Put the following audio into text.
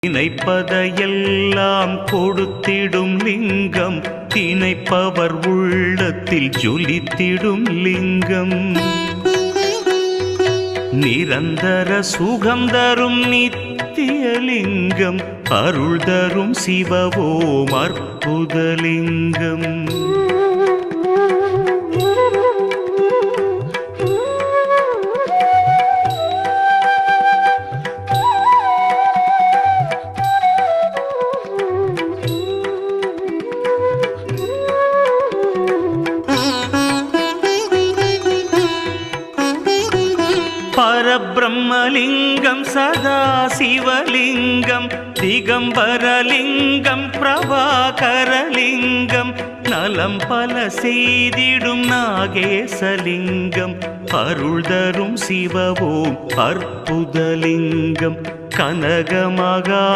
நினைப்பதையெல்லாம் கொடுத்திடும் லிங்கம், நினைப்பவர் உள்ளத்தில் ஜொலித்திடும் லிங்கம். நிரந்தர சுகம் தரும் நித்திய லிங்கம், அருள் தரும் சிவவோம் அற்புதலிங்கம். பரபிரம்மலிங்கம் சதாசிவலிங்கம், திகம்பரலிங்கம் பிரபாகரலிங்கம், நலம் பல செய்திடும் நாகேசலிங்கம், அருள் தரும் சிவவோம் அற்புதலிங்கம். கனகமகா